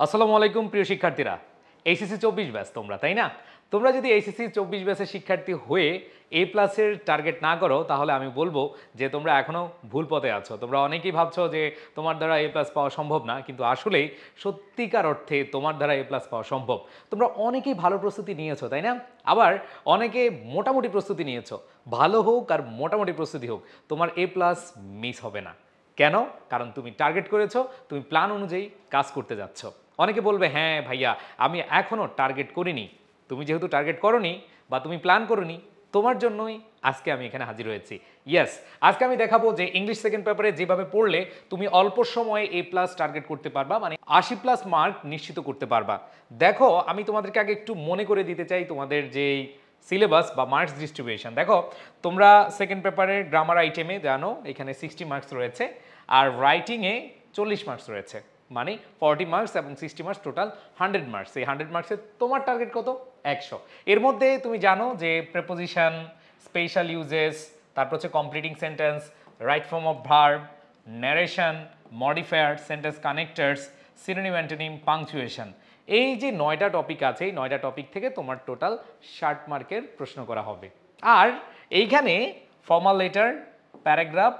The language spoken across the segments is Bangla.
আসসালামু আলাইকুম প্রিয় শিক্ষার্থীরা। এইচএসসি 24 ব্যাচ তোমরা, তাই না? তোমরা যদি এইচএসসি 24 ব্যাচের শিক্ষার্থী হয়ে এ প্লাসের টার্গেট না করো, তাহলে আমি বলবো যে তোমরা এখনও ভুল পথে আছো। তোমরা অনেকেই ভাবছো যে তোমার দ্বারা এ প্লাস পাওয়া সম্ভব না, কিন্তু আসলেই সত্যিকার অর্থে তোমার দ্বারা এ প্লাস পাওয়া সম্ভব। তোমরা অনেকেই ভালো প্রস্তুতি নিয়েছো, তাই না? আবার অনেকে মোটামুটি প্রস্তুতি নিয়েছো। ভালো হোক আর মোটামুটি প্রস্তুতি হোক, তোমার এ প্লাস মিস হবে না। কেন? কারণ তুমি টার্গেট করেছো, তুমি প্ল্যান অনুযায়ী কাজ করতে যাচ্ছ। অনেকে বলবে, হ্যাঁ ভাইয়া, আমি এখনও টার্গেট করিনি। তুমি যেহেতু টার্গেট করোনি বা তুমি প্ল্যান করোনি, তোমার জন্যই আজকে আমি এখানে হাজির হয়েছি। ইয়েস, আজকে আমি দেখাবো যে ইংলিশ সেকেন্ড পেপারে যেভাবে পড়লে তুমি অল্প সময়ে এ প্লাস টার্গেট করতে পারবা, মানে 80+ মার্ক নিশ্চিত করতে পারবা। দেখো, আমি তোমাদেরকে আগে একটু মনে করে দিতে চাই তোমাদের যেই সিলেবাস বা মার্কস ডিস্ট্রিবিউশন। দেখো, তোমরা সেকেন্ড পেপারের গ্রামার আইটেমে জানো এখানে 60 মার্কস রয়েছে, আর রাইটিংয়ে 40 মার্কস রয়েছে। মানে 40 মার্কস এবং 60 মার্কস, টোটাল 100 মার্কস। এই 100 মার্কসে তোমার টার্গেট কত? 100। এর মধ্যে তুমি জানো যে প্রেপোজিশন, স্পেশাল ইউজেস, তারপর হচ্ছে completing sentence, right form of verb, narration, modifier, sentence connectors, synonym antonym, punctuation. এই যে 9টা টপিক আছে, এই 9টা টপিক থেকে তোমার টোটাল 60 মার্কের প্রশ্ন করা হবে। আর এইখানে ফর্মাল লেটার, প্যারাগ্রাফ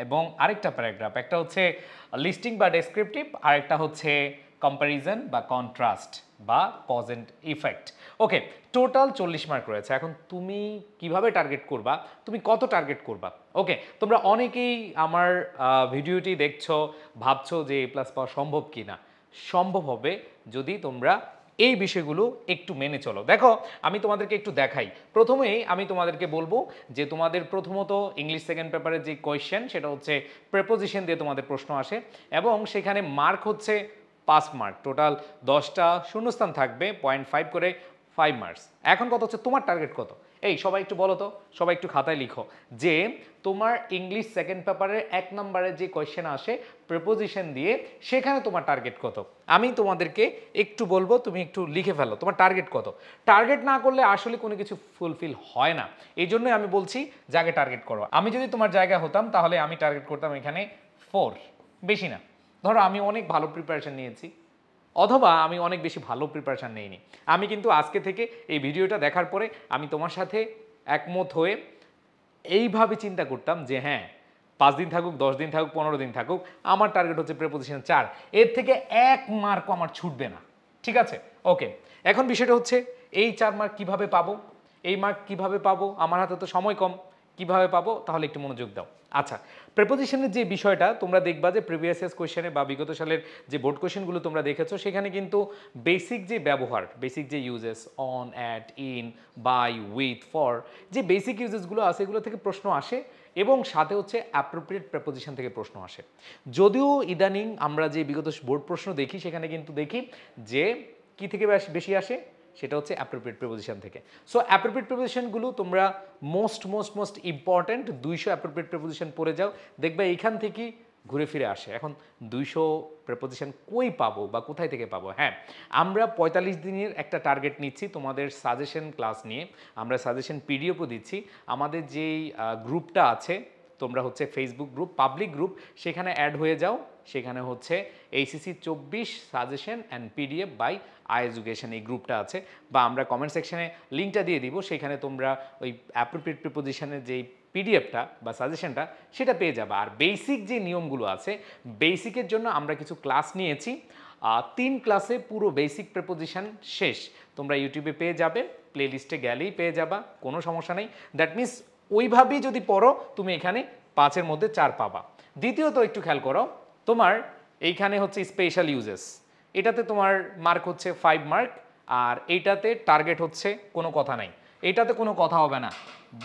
এবং আরেকটা প্যারাগ্রাফ, একটা হচ্ছে লিস্টিং বা ডেসক্রিপটিভ, আর একটা হচ্ছে কম্প্যারিজন বা কন্ট্রাস্ট বা cause and effect. Okay, total 40 mark রয়েছে। এখন তুমি কিভাবে টার্গেট করবা, তুমি কত টার্গেট করবা? ওকে, তোমরা অনেকেই আমার ভিডিওটি দেখছো, ভাবছো যে এ প্লাস পাওয়া সম্ভব কি না। সম্ভব হবে যদি তোমরা এই বিষয়গুলো একটু মেনে চলো। দেখো, আমি তোমাদেরকে একটু দেখাই। প্রথমেই আমি তোমাদেরকে বলবো যে তোমাদের প্রথমত ইংলিশ সেকেন্ড পেপারের যে কোয়েশ্চেন, সেটা হচ্ছে প্রেপোজিশন দিয়ে তোমাদের প্রশ্ন আসে এবং সেখানে মার্ক হচ্ছে 5 মার্ক। টোটাল 10টা শূন্যস্থান থাকবে, 0.5 করে 5 মার্কস। এখন কথা হচ্ছে তোমার টার্গেট কত? এই সবাই একটু বলো তো, সবাই একটু খাতায় লিখো যে তোমার ইংলিশ সেকেন্ড পেপারের 1 নম্বরে যে কোয়েশ্চেন আসে প্রেপোজিশন দিয়ে, সেখানে তোমার টার্গেট কত। আমি তোমাদেরকে একটু বলবো, তুমি একটু লিখে ফেলো তোমার টার্গেট কত। টার্গেট না করলে আসলে কোনো কিছু ফুলফিল হয় না। এই জন্যই আমি বলছি যে আগে টার্গেট করো। আমি যদি তোমার জায়গায় হতাম তাহলে আমি টার্গেট করতাম এখানে 4, বেশি না। ধরো আমি অনেক ভালো প্রিপারেশন নিয়েছি, অথবা আমি অনেক বেশি ভালো প্রিপারেশান নেইনি। আমি কিন্তু আজকে থেকে এই ভিডিওটা দেখার পরে আমি তোমার সাথে একমত হয়ে এইভাবে চিন্তা করতাম যে হ্যাঁ, 5 দিন থাকুক, 10 দিন থাকুক, 15 দিন থাকুক, আমার টার্গেট হচ্ছে প্রেপোজিশন 4। এর থেকে 1 মার্কও আমার ছুটবে না। ঠিক আছে? ওকে, এখন বিষয়টা হচ্ছে এই 4 মার্ক কীভাবে পাবো? এই মার্ক কীভাবে পাবো? আমার হাতে তো সময় কম। কিভাবে পাবো? তাহলে একটু মনোযোগ দাও। আচ্ছা, প্রেপোজিশনের যে বিষয়টা তোমরা দেখবা যে প্রিভিয়াস ইয়ার্স কোয়েশ্চেনে বা বিগত সালের যে বোর্ড কোয়েশ্চেনগুলো তোমরা দেখেছো, সেখানে কিন্তু বেসিক যে ব্যবহার, বেসিক যে uses, on, at, in, by, with, for, যে বেসিক ইউজেসগুলো আছে এগুলো থেকে প্রশ্ন আসে এবং সাথে হচ্ছে অ্যাপ্রোপ্রিয়েট প্রেপোজিশন থেকে প্রশ্ন আসে। যদিও ইদানিং আমরা যে বিগত বোর্ড প্রশ্ন দেখি, সেখানে কিন্তু দেখি যে কি থেকে বেশি আসে, সেটা হচ্ছে অ্যাপ্রোপ্রিয়েট প্রিপোজিশন থেকে। সো অ্যাপ্রোপ্রিয়েট প্রিপোজিশনগুলো তোমরা মোস্ট ইম্পর্ট্যান্ট 200 অ্যাপ্রোপ্রিয়েট প্রিপোজিশন পড়ে যাও, দেখবে এইখান থেকেই ঘুরে ফিরে আসে। এখন 200 প্রিপোজিশন কই পাবো বা কোথায় থেকে পাবো? হ্যাঁ, আমরা 45 দিনের একটা টার্গেট নিচ্ছি তোমাদের সাজেশন ক্লাস নিয়ে। আমরা সাজেশন পিডিএফও দিচ্ছি। আমাদের যেই গ্রুপটা আছে, তোমরা হচ্ছে ফেসবুক গ্রুপ, পাবলিক গ্রুপ, সেখানে অ্যাড হয়ে যাও। সেখানে হচ্ছে HSC 24 suggestion and PDF by I education, এই গ্রুপটা আছে। বা আমরা কমেন্ট সেকশনে লিঙ্কটা দিয়ে দিব, সেখানে তোমরা ওই অ্যাপ্রোপ্রিয়েট প্রিপোজিশনের যেই পিডিএফটা বা সাজেশনটা, সেটা পেয়ে যাবে। আর বেসিক যে নিয়মগুলো আছে, বেসিকের জন্য আমরা কিছু ক্লাস নিয়েছি। 3 ক্লাসে পুরো বেসিক প্রিপোজিশন শেষ। তোমরা ইউটিউবে পেয়ে যাবে, প্লে লিস্টে গেলেই পেয়ে যাবা, কোনো সমস্যা নেই। দ্যাট মিনস ওইভাবেই যদি পড়ো, তুমি এখানে 5-এর মধ্যে 4 পাবা। দ্বিতীয়ত একটু খেয়াল করো, তোমার এইখানে হচ্ছে স্পেশাল ইউজেস, এটাতে তোমার মার্ক হচ্ছে 5 মার্ক, আর এইটাতে টার্গেট হচ্ছে কোনো কথা নাই। এইটাতে কোনো কথা হবে না,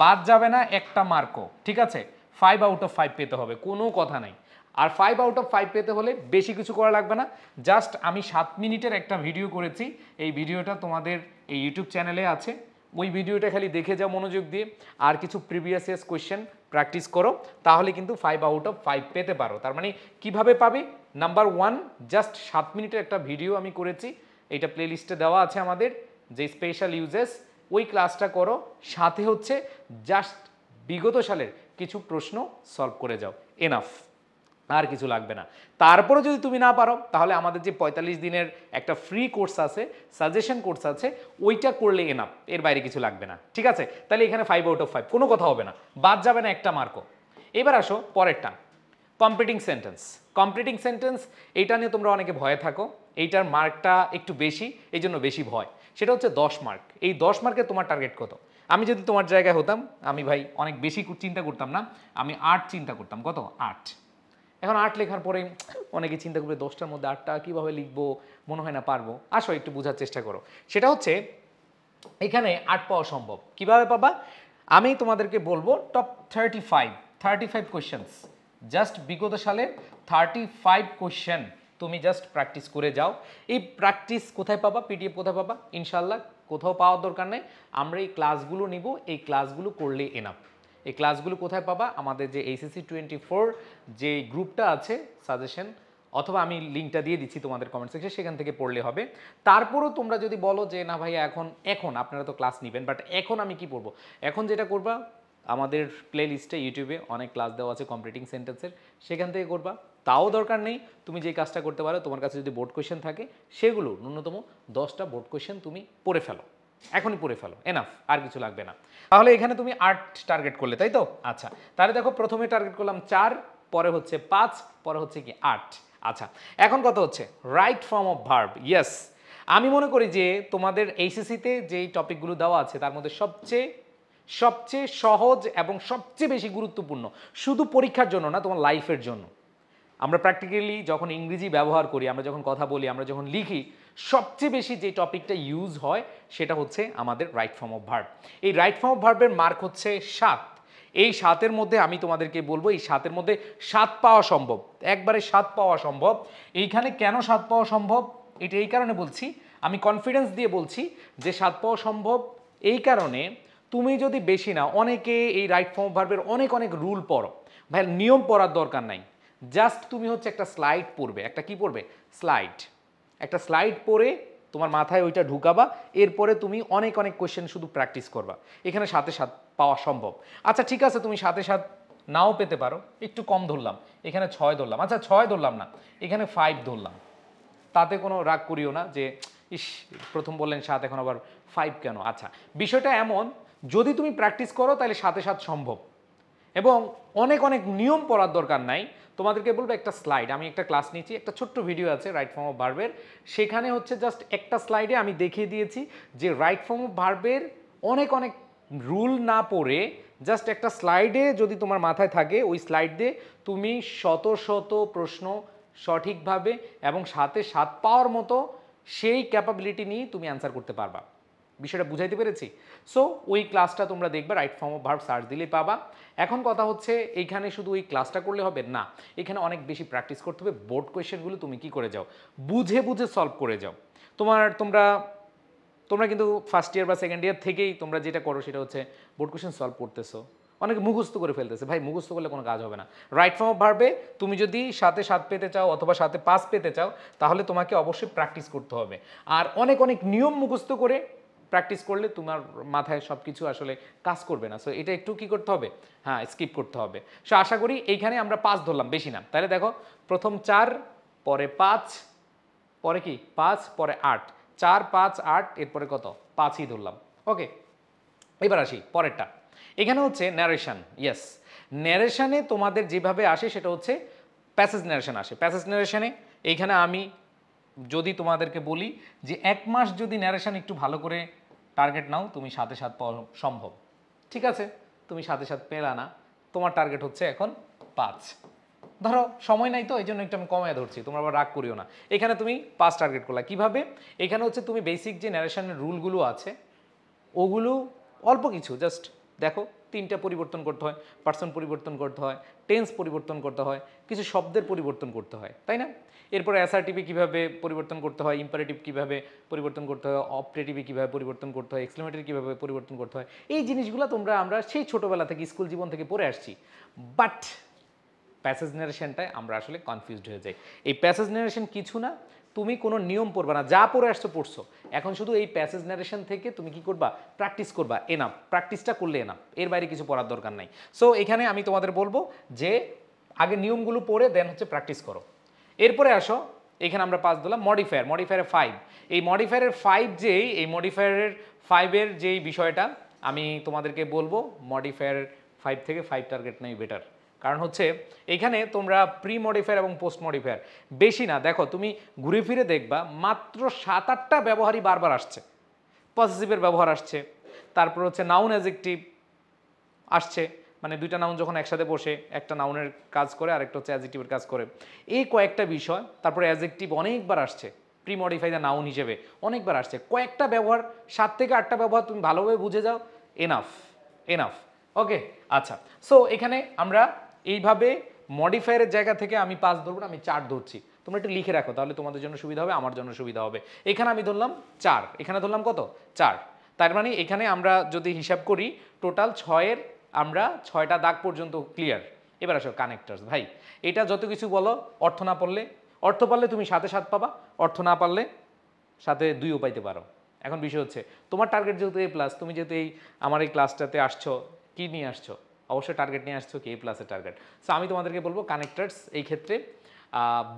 বাদ যাবে না একটা মার্কও। ঠিক আছে? 5 আউট অফ 5 পেতে হবে, কোনো কথা নাই। আর 5 আউট অফ 5 পেতে হলে বেশি কিছু করা লাগবে না। জাস্ট আমি 7 মিনিটের একটা ভিডিও করেছি, এই ভিডিওটা তোমাদের এই ইউটিউব চ্যানেলে আছে। ওই ভিডিওটা খালি দেখে যাও মনোযোগ দিয়ে, আর কিছু প্রিভিয়াস ইয়ার্স কোয়েশ্চেন প্র্যাকটিস করো, তাহলে কিন্তু 5 আউট অফ 5 পেতে পারো। তার মানে কিভাবে পাবে? নাম্বার 1, জাস্ট 7 মিনিটের একটা ভিডিও আমি করেছি, এটা প্লে লিস্টে দেওয়া আছে আমাদের, যে স্পেশাল ইউজেস, ওই ক্লাসটা করো। সাথে হচ্ছে জাস্ট বিগত সালের কিছু প্রশ্ন সলভ করে যাও, এনাফ। আর কিছু লাগবে না। তারপরে যদি তুমি না পারো তাহলে আমাদের যে 45 দিনের একটা ফ্রি কোর্স আছে, সাজেশন কোর্স আছে, ওইটা করলে এনাফ, এর বাইরে কিছু লাগবে না। ঠিক আছে, তাহলে এখানে 5 আউট অফ 5, কোনো কথা হবে না, বাদ যাবে না একটা মার্কও। এবার আসো পরেরটা, কমপ্লিটিং সেন্টেন্স। কমপ্লিটিং সেন্টেন্স এইটা নিয়ে তোমরা অনেকে ভয়ে থাকো, এইটার মার্কটা একটু বেশি, এই জন্য বেশি ভয়। সেটা হচ্ছে 10 মার্ক। এই 10 মার্কে তোমার টার্গেট কত? আমি যদি তোমার জায়গায় হতাম, আমি ভাই অনেক বেশি চিন্তা করতাম না, আমি 8 চিন্তা করতাম। কত? 8। এখন 8 লেখার পরে অনেকে চিন্তা করবে 10টার মধ্যে 8টা কীভাবে লিখবো, মনে হয় না পারবো। আসো একটু বোঝার চেষ্টা করো। সেটা হচ্ছে এখানে 8 পাওয়া সম্ভব। কিভাবে পাবা? আমি তোমাদেরকে বলবো টপ 35 কোয়েশ্চেন্স, জাস্ট বিগত সালের 35 কোয়েশ্চেন তুমি জাস্ট প্র্যাকটিস করে যাও। এই প্র্যাকটিস কোথায় পাবা? পিডিএফ কোথায় পাবা? ইনশাল্লাহ কোথাও পাওয়ার দরকার নেই, আমরা এই ক্লাসগুলো নিব, এই ক্লাসগুলো করলে এনাফ। এই ক্লাসগুলো কোথায় পাবা? আমাদের যে ACC 24 যে গ্রুপটা আছে সাজেশন, অথবা আমি লিঙ্কটা দিয়ে দিচ্ছি তোমাদের কমেন্ট সেকশনে, সেখান থেকে পড়লে হবে। তারপরও তোমরা যদি বলো যে না ভাইয়া এখন আপনারা তো ক্লাস নেবেন, বাট এখন আমি কি পড়বো, এখন যেটা করবা আমাদের প্লে লিস্টে ইউটিউবে অনেক ক্লাস দেওয়া আছে কমপ্লিটিং সেন্টেন্সের, সেখান থেকে করবা। তাও দরকার নেই, তুমি যে কাজটা করতে পারো, তোমার কাছে যদি বোর্ড কোয়েশ্চেন থাকে সেগুলো ন্যূনতম 10টা বোর্ড কোয়েশ্চেন তুমি পড়ে ফেলো, এখনই পড়ে ফেলো, এনাফ, আর কিছু লাগবে না। তাহলে এখানে তুমি 8 টার্গেট করলে, তাই তো? আচ্ছা, তাহলে দেখো প্রথমে টার্গেট করলাম 4, পরে হচ্ছে 5, পরে হচ্ছে কি 8। আচ্ছা, এখন কত হচ্ছে right form of verb. Yes, আমি মনে করি যে তোমাদের এইচএসসিতে যেই টপিকগুলো দেওয়া আছে তার মধ্যে সবচেয়ে সহজ এবং সবচেয়ে বেশি গুরুত্বপূর্ণ, শুধু পরীক্ষার জন্য না, তোমার লাইফের জন্য। আমরা প্র্যাকটিক্যালি যখন ইংরেজি ব্যবহার করি, আমরা যখন কথা বলি, আমরা যখন লিখি, সবচেয়ে বেশি যে টপিকটা ইউজ হয় সেটা হচ্ছে আমাদের রাইট ফর্ম অফ ভার্ব। এই রাইট ফর্ম অফ ভার্বের মার্ক হচ্ছে 7। এই 7-এর মধ্যে আমি তোমাদেরকে বলবো, এই 7-এর মধ্যে 7 পাওয়া সম্ভব, একবারে 7 পাওয়া সম্ভব। এইখানে কেন 7 পাওয়া সম্ভব, এটা এই কারণে বলছি, আমি কনফিডেন্স দিয়ে বলছি যে 7 পাওয়া সম্ভব এই কারণে, তুমি যদি বেশি না, অনেকে এই রাইট ফর্ম অফ ভার্বের অনেক রুল পড়ো, ভাই নিয়ম পড়ার দরকার নাই, জাস্ট তুমি হচ্ছে একটা স্লাইড পড়বে, একটা কি পড়বে, একটা স্লাইড পড়ে তোমার মাথায় ওইটা ঢুকাবা, এরপরে তুমি অনেক কোয়েশ্চেন শুধু প্র্যাকটিস করবা, এখানে 7-এ 7 পাওয়া সম্ভব। আচ্ছা ঠিক আছে, তুমি 7-এ 7 নাও পেতে পারো, একটু কম ধরলাম, এখানে 6 ধরলাম, আচ্ছা 6 ধরলাম না, এখানে 5 ধরলাম, তাতে কোনো রাগ করিও না যে ইস প্রথম বললেন 7, এখন আবার 5 কেন। আচ্ছা, বিষয়টা এমন, যদি তুমি প্র্যাকটিস করো তাহলে 7-এ 7 সম্ভব, এবং অনেক নিয়ম পড়ার দরকার নাই। তোমাদেরকে বলবো একটা স্লাইড, আমি একটা ক্লাস নিয়েছি, একটা ছোট্ট ভিডিও আছে রাইট ফর্ম অফ ভার্বের, সেখানে হচ্ছে জাস্ট একটা স্লাইডে আমি দেখিয়ে দিয়েছি যে রাইট ফর্ম অফ ভার্বের অনেক রুল না পড়ে, জাস্ট একটা স্লাইডে যদি তোমার মাথায় থাকে, ওই স্লাইড দিয়ে তুমি শত প্রশ্ন সঠিকভাবে এবং 7-এ 7 পাওয়ার মতো সেই ক্যাপাবিলিটি নিয়ে তুমি অ্যান্সার করতে পারবা। বিষয়টা বুঝাইতে পেরেছি? সো ওই ক্লাসটা তোমরা দেখবে, right form of verb search দিলেই পাবা। এখন কথা হচ্ছে এইখানে শুধু ওই ক্লাসটা করলে হবে না, এখানে অনেক বেশি প্র্যাকটিস করতে হবে। বোর্ড কোয়েশ্চেনগুলো তুমি কি করে যাও, বুঝে সলভ করে যাও। তোমরা কিন্তু ফার্স্ট ইয়ার বা সেকেন্ড ইয়ার থেকেই তোমরা যেটা করো সেটা হচ্ছে বোর্ড কোয়েশ্চেন সলভ করতেছো, অনেকে মুখস্থ করে ফেলতেছে। ভাই মুখস্থ করলে কোনো কাজ হবে না। রাইট ফর্ম অফ ভার্বে তুমি যদি 7-এ 7 পেতে চাও অথবা 7-এ 5 পেতে চাও, তাহলে তোমাকে অবশ্যই প্র্যাকটিস করতে হবে। আর অনেক নিয়ম মুখস্থ করে প্র্যাকটিস করলে তোমার মাথায় সব কিছু আসলে কাজ করবে না। সো এটা একটু কি করতে হবে, হ্যাঁ স্কিপ করতে হবে। সো আশা করি এইখানে আমরা 5 ধরলাম, বেশি না। তাহলে দেখো প্রথম 4, পরে 5, পরে কি 5, পরে 8, 4, 5, 8, এরপরে কত 5ই ধরলাম। ওকে, এবার আসি পরেরটা। এখানে হচ্ছে ন্যারেশন। ইয়েস, ন্যারেশনে তোমাদের যেভাবে আসে সেটা হচ্ছে প্যাসেজ ন্যারেশন আসে। প্যাসেজ ন্যারেশনে এইখানে আমি যদি তোমাদেরকে বলি যে 1 মাস যদি ন্যারেশন একটু ভালো করে টার্গেট নাও, তুমি 7-এ 7 পাওয়া সম্ভব। ঠিক আছে, তুমি 7-এ 7 পেলা না, তোমার টার্গেট হচ্ছে এখন 5। ধরো সময় নাই তো এই জন্য একটু আমি কমায় ধরছি, তোমরা আবার রাগ করিও না। এখানে তুমি 5 টার্গেট করলা কিভাবে? এখানে হচ্ছে তুমি বেসিক যে ন্যারেশনের রুলগুলো আছে ওগুলো অল্প কিছু জাস্ট দেখো, 3টা পরিবর্তন করতে হয়, পার্সন পরিবর্তন করতে হয়, টেন্স পরিবর্তন করতে হয়, কিছু শব্দের পরিবর্তন করতে হয়, তাই না? এরপরে অ্যাসার্টিভে কীভাবে পরিবর্তন করতে হয়, ইম্পারেটিভ কীভাবে পরিবর্তন করতে হয়, অপারেটিভে কীভাবে পরিবর্তন করতে হয়, এক্সক্লেমেটরি কীভাবে পরিবর্তন করতে হয়, এই জিনিসগুলো আমরা সেই ছোটোবেলা থেকে স্কুল জীবন থেকে পড়ে আসছি। বাট প্যাসেজ ন্যারেশনটায় আমরা আসলে কনফিউজড হয়ে যাই। এই প্যাসেজ ন্যারেশন কিছু না, তুমি কোনো নিয়ম পড়বা না, যা পড়ে আসছো পড়ছো। এখন শুধু এই প্যাসেজ ন্যারেশন থেকে তুমি কি করবা, প্র্যাকটিস করবা, এনাফ, প্র্যাকটিসটা করলে এনাফ, এর বাইরে কিছু পড়ার দরকার নাই। সো এখানে আমি তোমাদের বলবো যে আগে নিয়মগুলো পড়ে দেন হচ্ছে প্র্যাকটিস করো। এরপরে আসো, এখানে আমরা 5 দিলাম মডিফায়ার, মডিফায়ারে 5। এই মডিফায়ারের 5 যেই, এই মডিফায়ারের 5-এর যেই বিষয়টা আমি তোমাদেরকে বলবো, মডিফায়ার 5 থেকে 5 টার্গেট নেই বেটার। কারণ হচ্ছে এখানে তোমরা প্রি মডিফায়ার এবং পোস্ট মডিফায়ার বেশি না, দেখো তুমি ঘুরে ফিরে দেখবা মাত্র 7-8টা ব্যবহারই বারবার আসছে। পসেসিভের ব্যবহার আসছে, তারপর হচ্ছে নাউন অ্যাডজেক্টিভ আসছে, মানে দুইটা নাউন যখন একসাথে বসে একটা নাউনের কাজ করে আরেকটা হচ্ছে অ্যাডজেক্টিভের কাজ করে, এই কয়েকটা বিষয়। তারপরে অ্যাডজেক্টিভ অনেকবার আসছে প্রি মডিফাইড নাউন হিসেবে, অনেকবার আসছে। কয়েকটা ব্যবহার, 7 থেকে 8টা ব্যবহার তুমি ভালোভাবে বুঝে যাও, এনাফ এনাফ। ওকে, আচ্ছা। সো এখানে আমরা এইভাবে মডিফায়ারের জায়গা থেকে আমি 5 ধরবো না, আমি 4 ধরছি। তোমরা একটু লিখে রাখো, তাহলে তোমাদের জন্য সুবিধা হবে, আমার জন্য সুবিধা হবে। এখানে আমি ধরলাম 4, এখানে ধরলাম কত 4। তার মানে এখানে আমরা যদি হিসাব করি টোটাল 6-এর আমরা 6টা দাগ পর্যন্ত ক্লিয়ার। এবার আসো কানেক্টার্স। ভাই এটা যত কিছু বলো, অর্থ না পড়লে, অর্থ পারলে তুমি 7-এ 7 পাবা, অর্থ না পারলে 7-এ 2ও পাইতে পারো। এখন বিষয় হচ্ছে তোমার টার্গেট যেহেতু A+, তুমি যেহেতু এই আমার এই ক্লাসটাতে আসছো, কি নিয়ে আসছো? অবশ্যই টার্গেট নিয়ে আসছো কি A+-এর টার্গেট। সো আমি তোমাদেরকে বলবো কানেক্টার্স এই ক্ষেত্রে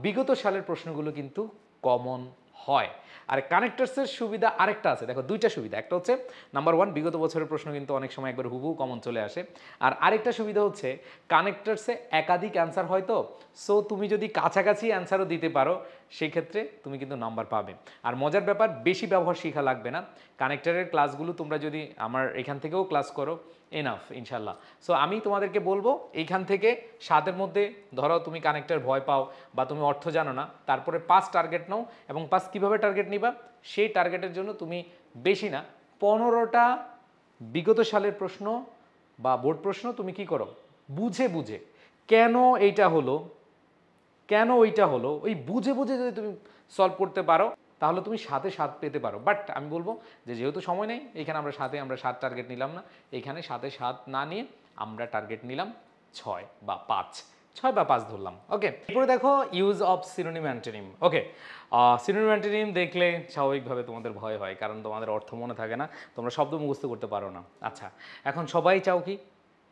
বিগত সালের প্রশ্নগুলো কিন্তু কমন হয়। আর কানেক্টার্সের সুবিধা আরেকটা আছে, দেখো 2টা সুবিধা। একটা হচ্ছে নাম্বার 1, বিগত বছরের প্রশ্ন কিন্তু অনেক সময় একবার হুবহু কমন চলে আসে। আর আরেকটা সুবিধা হচ্ছে কানেক্টার্সে একাধিক অ্যান্সার হয় তো, সো তুমি যদি কাছাকাছি অ্যান্সারও দিতে পারো সেই ক্ষেত্রে তুমি কিন্তু নাম্বার পাবে। আর মজার ব্যাপার, বেশি ব্যবহার শেখা লাগবে না। কানেক্টারের ক্লাসগুলো তোমরা যদি আমার এখান থেকেও ক্লাস করো, এনাফ ইনশাল্লাহ। সো আমি তোমাদেরকে বলবো এইখান থেকে 7-এর মধ্যে ধরো তুমি কানেক্টার ভয় পাও বা তুমি অর্থ জানো না, তারপরে 5 টার্গেট নাও, এবং 5 কীভাবে টার্গেট নিবা সেই টার্গেটের জন্য তুমি বেশি না 15টা বিগত সালের প্রশ্ন বা বোর্ড প্রশ্ন তুমি কি করো, বুঝে বুঝে কেন এইটা হলো, কেন ওইটা হলো, ওই বুঝে বুঝে যদি তুমি সলভ করতে পারো তাহলে তুমি 7-এ 7 পেতে পারো। বাট আমি বলবো যে যেহেতু সময় নেই, এখানে আমরা 7 টার্গেট নিলাম না, এখানে 7-এ 7 না নিয়ে আমরা টার্গেট নিলাম 6 বা 5, 6 বা 5 ধরলাম। ওকে, এরপরে দেখো use of synonym antonym. Okay, synonym antonym দেখলে স্বাভাবিকভাবে তোমাদের ভয় হয়, কারণ তোমাদের অর্থ মনে থাকে না, তোমরা শব্দ মুখস্থ করতে পারো না। আচ্ছা, এখন সবাই চাও কি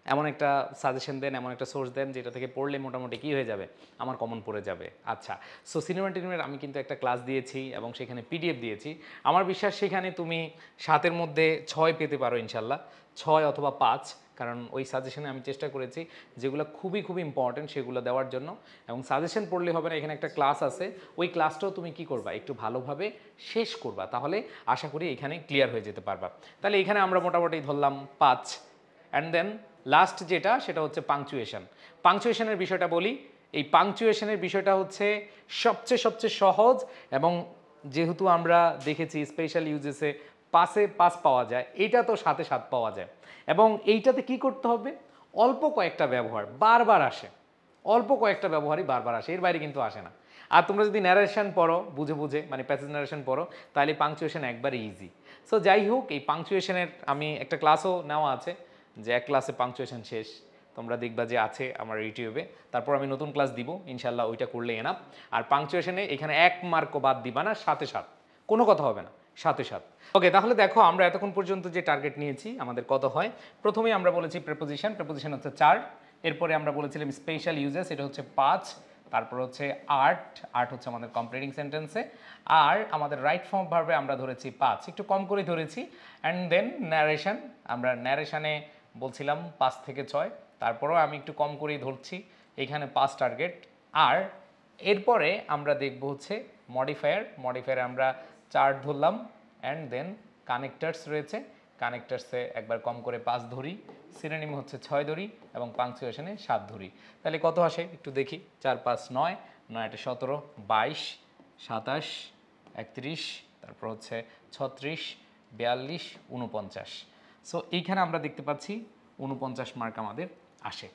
এমন একটা সাজেশন দেন, এমন একটা সোর্স দেন যেটা থেকে পড়লে মোটামুটি কী হয়ে যাবে, আমার কমন পড়ে যাবে। আচ্ছা, সো সিনেমা টিনেমের আমি কিন্তু একটা ক্লাস দিয়েছি এবং সেখানে PDF দিয়েছি। আমার বিশ্বাস সেখানে তুমি 7-এর মধ্যে 6 পেতে পারো ইনশাল্লাহ, 6 অথবা 5, কারণ ওই সাজেশনে আমি চেষ্টা করেছি যেগুলো খুবই খুবই ইম্পর্টেন্ট সেগুলো দেওয়ার জন্য। এবং সাজেশন পড়লে হবে না, এখানে একটা ক্লাস আছে, ওই ক্লাসটাও তুমি কি করবা, একটু ভালোভাবে শেষ করবা, তাহলে আশা করি এখানে ক্লিয়ার হয়ে যেতে পারবা। তাহলে এখানে আমরা মোটামুটি ধরলাম 5। অ্যান্ড দেন লাস্ট যেটা সেটা হচ্ছে পাংচুয়েশন। পাংচুয়েশনের বিষয়টা বলি, এই পাংচুয়েশনের বিষয়টা হচ্ছে সবচেয়ে সহজ, এবং যেহেতু আমরা দেখেছি স্পেশাল ইউজেসে 5-এ 5 পাওয়া যায়, এইটা তো 7-এ 7 পাওয়া যায়। এবং এইটাতে কি করতে হবে, অল্প কয়েকটা ব্যবহার বারবার আসে, অল্প কয়েকটা ব্যবহারই বারবার আসে, এর বাইরে কিন্তু আসে না। আর তোমরা যদি ন্যারেশন পড়ো বুঝে বুঝে, মানে প্যাসেজ ন্যারেশন পড়ো, তাহলে পাংচুয়েশন একবারে ইজি। সো যাই হোক, এই পাংচুয়েশনের আমি একটা ক্লাসও নেওয়া আছে, যে এক ক্লাসে পাংচুয়েশন শেষ, তোমরা দেখবা যে আছে আমার ইউটিউবে। তারপর আমি নতুন ক্লাস দিব ইনশাল্লাহ, ওইটা করলে এনাফ। আর পাংচুয়েশনে এখানে 1 মার্কও বাদ দিবা না, 7-এ 7, কোনো কথা হবে না, 7-এ 7। ওকে, তাহলে দেখো আমরা এতক্ষণ পর্যন্ত যে টার্গেট নিয়েছি আমাদের কত হয়। প্রথমেই আমরা বলেছি প্রেপোজিশন, প্রেপোজিশন হচ্ছে 4। এরপরে আমরা বলেছিলাম স্পেশাল ইউজেস, এটা হচ্ছে 5। তারপর হচ্ছে আর্ট হচ্ছে আমাদের কমপ্লিটিং সেন্টেন্সে। আর আমাদের রাইট ফর্ম ভার্বে আমরা ধরেছি 5, একটু কম করে ধরেছি। অ্যান্ড দেন ন্যারেশন, আমরা ন্যারেশনে বলছিলাম 5-6, তারপরেও আমি একটু কম করেই ধরছি, এখানে 5 টার্গেট। আর এরপরে আমরা দেখব হচ্ছে মডিফায়ারে আমরা 4 ধরলাম। অ্যান্ড দেন কানেক্টার্স রয়েছে, কানেক্টার্সে একবার কম করে 5 ধরি, সিনোনিম হচ্ছে 6 ধরি, এবং পাংচুয়েশনে 7 ধরি। তাহলে কত আসে একটু দেখি, 4 5 9, 9 17, 22, 27, 31, তারপর হচ্ছে 36, 42, 49। সো এইখানে আমরা দেখতে পাচ্ছি 49 মার্ক আমাদের আসে।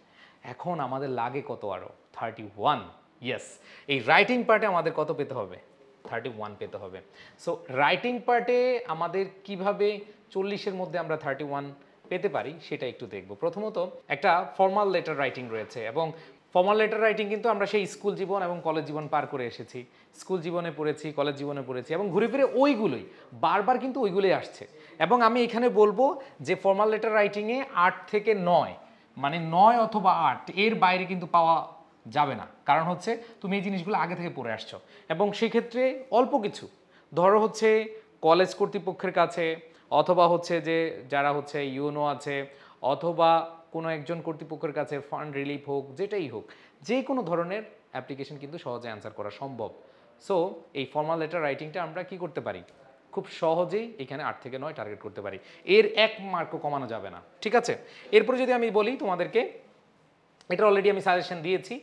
এখন আমাদের লাগে কত, আরও 31। ইয়েস, এই রাইটিং পার্টে আমাদের কত পেতে হবে, 31 পেতে হবে। সো রাইটিং পার্টে আমাদের কিভাবে 40-এর মধ্যে আমরা 31 পেতে পারি সেটা একটু দেখব। প্রথমত একটা ফর্মাল লেটার রাইটিং রয়েছে, এবং ফর্মাল লেটার রাইটিং কিন্তু আমরা সেই স্কুল জীবন এবং কলেজ জীবন পার করে এসেছি, স্কুল জীবনে পড়েছি, কলেজ জীবনে পড়েছি, এবং ঘুরে ফিরে ওইগুলোই বারবার কিন্তু ওইগুলোই আসছে। এবং আমি এখানে বলবো যে ফর্মাল লেটার রাইটিংয়ে 8 থেকে 9, মানে 9 অথবা 8, এর বাইরে কিন্তু পাওয়া যাবে না, কারণ হচ্ছে তুমি এই জিনিসগুলো আগে থেকে পড়ে আসছো। এবং সেক্ষেত্রে অল্প কিছু, ধরো হচ্ছে কলেজ কর্তৃপক্ষের কাছে, অথবা হচ্ছে যে যারা হচ্ছে ইউনো আছে, অথবা কোনো একজন কর্তৃপক্ষের কাছে ফান্ড রিলিফ হোক, যেটাই হোক, যে কোনো ধরনের অ্যাপ্লিকেশন কিন্তু সহজে অ্যান্সার করা সম্ভব। সো এই ফর্মাল লেটার রাইটিংটা আমরা কি করতে পারি, খুব সহজেই এখানে 8 থেকে 9 টার্গেট করতে পারি, এর 1 মার্কও কমানো যাবে না, ঠিক আছে। এরপরে যদি আমি বলি তোমাদেরকে, এটা অলরেডি আমি সাজেশন দিয়েছি।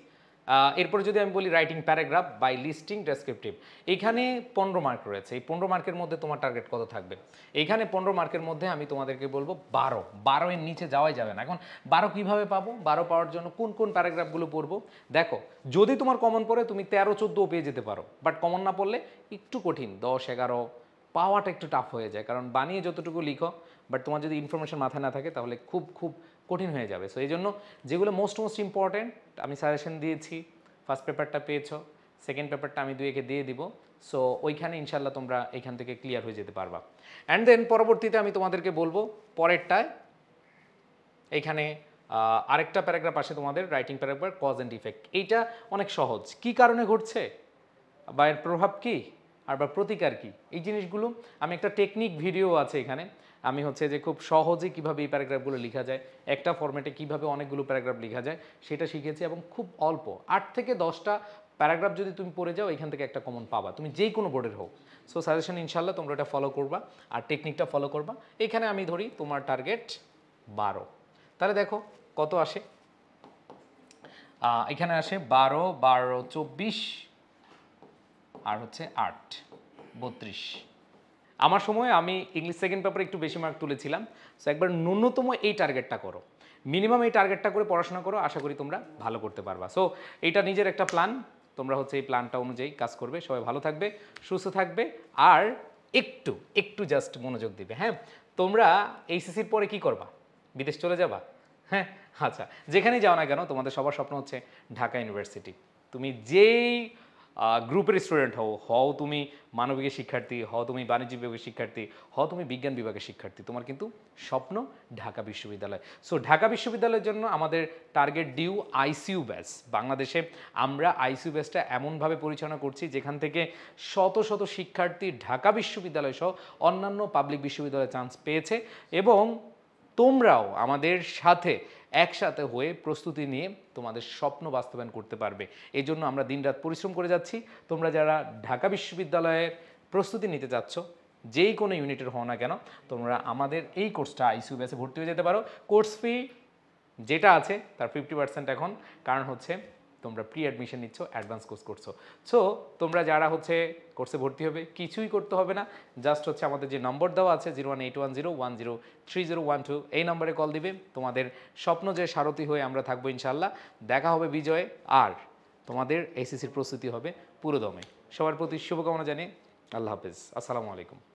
এরপরে যদি আমি বলি writing paragraph by listing descriptive, এখানে 15 মার্ক রয়েছে। এই 15 মার্কের মধ্যে তোমার টার্গেট কত থাকবে? এইখানে 15 মার্কের মধ্যে আমি তোমাদেরকে বলবো 12 এর নিচে যাওয়াই যাবে না। এখন 12 কিভাবে পাবো? 12 পাওয়ার জন্য কোন কোন প্যারাগ্রাফগুলো পড়বো? দেখো, যদি তোমার কমন পড়ে তুমি 13-14 পেয়ে যেতে পারো, বাট কমন না পড়লে একটু কঠিন, 10-11 পাওয়াটা একটু টাফ হয়ে যায়, কারণ বানিয়ে যতটুকু লিখো, বাট তোমার যদি ইনফরমেশন মাথায় না থাকে তাহলে খুব খুব কঠিন হয়ে যাবে। সো এই জন্য যেগুলো মোস্ট ইম্পর্টেন্ট আমি সাজেশন দিয়েছি, ফার্স্ট পেপারটা পেয়েছো, সেকেন্ড পেপারটা আমি 2 একে দিয়ে দিব। সো ওইখানে ইনশাল্লাহ তোমরা এখান থেকে ক্লিয়ার হয়ে যেতে পারবা। অ্যান্ড দেন পরবর্তীতে আমি তোমাদেরকে বলবো পরেরটায়, এইখানে আরেকটা প্যারাগ্রাফ আসে তোমাদের, writing paragraph cause and effect. এইটা অনেক সহজ, কি কারণে ঘটছে বা এর প্রভাব কি আর বা প্রতিকার কি, এই জিনিসগুলো আমি একটা টেকনিক ভিডিও আছে এখানে, আমি হচ্ছে যে খুব সহজে কিভাবে এই প্যারাগ্রাফগুলো লেখা যায়, একটা ফরম্যাটে কিভাবে অনেকগুলো প্যারাগ্রাফ লেখা যায় সেটা শিখেছি, এবং খুব অল্প 8 থেকে 10টা প্যারাগ্রাফ যদি তুমি পড়ে যাও এখান থেকে একটা কমন পাবা, তুমি যেই কোনো বোর্ডের হোক। সো সাজেশন ইনশাল্লাহ তোমরা এটা ফলো করবা আর টেকনিকটা ফলো করবা। এখানে আমি ধরি তোমার টার্গেট 12, তাহলে দেখো কত আসে, এখানে আসে 12, 12, 24 আর হচ্ছে 8, 32। আমার সময় আমি ইংলিশ সেকেন্ড পেপারে একটু বেশি মার্ক তুলেছিলাম। সো একবার ন্যূনতম এই টার্গেটটা করো, মিনিমাম এই টার্গেটটা করে পড়াশোনা করো, আশা করি তোমরা ভালো করতে পারবা। সো এইটা নিজের একটা প্ল্যান, তোমরা হচ্ছে এই প্ল্যানটা অনুযায়ী কাজ করবে। সবাই ভালো থাকবে, সুস্থ থাকবে, আর একটু একটু জাস্ট মনোযোগ দিবে। হ্যাঁ, তোমরা এইচএসসির পরে কি করবা? বিদেশ চলে যাবা? হ্যাঁ, আচ্ছা, যেখানেই যাও না কেন তোমাদের সবার স্বপ্ন হচ্ছে ঢাকা ইউনিভার্সিটি। তুমি যেই গ্রুপের স্টুডেন্ট হও তুমি মানবিকের শিক্ষার্থী, হও তুমি বাণিজ্য বিভাগের শিক্ষার্থী, হও তুমি বিজ্ঞান বিভাগের শিক্ষার্থী, তোমার কিন্তু স্বপ্ন ঢাকা বিশ্ববিদ্যালয়। সো ঢাকা বিশ্ববিদ্যালয়ের জন্য আমাদের টার্গেট ডিউ আইসিইউ ব্যাচ। বাংলাদেশে আমরা আইসিইউ ব্যাচটা এমনভাবে পরিচালনা করছি যেখান থেকে শত শত শিক্ষার্থী ঢাকা বিশ্ববিদ্যালয় সহ অন্যান্য পাবলিক বিশ্ববিদ্যালয়ে চান্স পেয়েছে, এবং তোমরাও আমাদের সাথে একসাথে হয়ে প্রস্তুতি নিয়ে তোমাদের স্বপ্ন বাস্তবায়ন করতে পারবে। এই জন্য আমরা দিনরাত পরিশ্রম করে যাচ্ছি। তোমরা যারা ঢাকা বিশ্ববিদ্যালয়ের প্রস্তুতি নিতে চাচ্ছ, যেই কোনো ইউনিটের হও না কেন, তোমরা আমাদের এই কোর্সটা আইসিইউ ব্যাচে ভর্তি হয়ে যেতে পারো। কোর্স ফি যেটা আছে তার 50% এখন, কারণ হচ্ছে তোমরা প্রি অ্যাডমিশন নিচ্ছ, অ্যাডভান্স কোর্স করছো। সো তোমরা যারা হচ্ছে কোর্সে ভর্তি হবে, কিছুই করতে হবে না, জাস্ট হচ্ছে আমাদের যে নম্বর দেওয়া আছে 01810103012, এই নম্বরে কল দিবে। তোমাদের স্বপ্ন যে সারথি হয়ে আমরা থাকবো ইনশাল্লাহ। দেখা হবে বিজয়ে, আর তোমাদের এসএসসির প্রস্তুতি হবে পুরোদমে। সবার প্রতি শুভকামনা জানিয়ে আল্লাহ হাফেজ, আসসালামু আলাইকুম।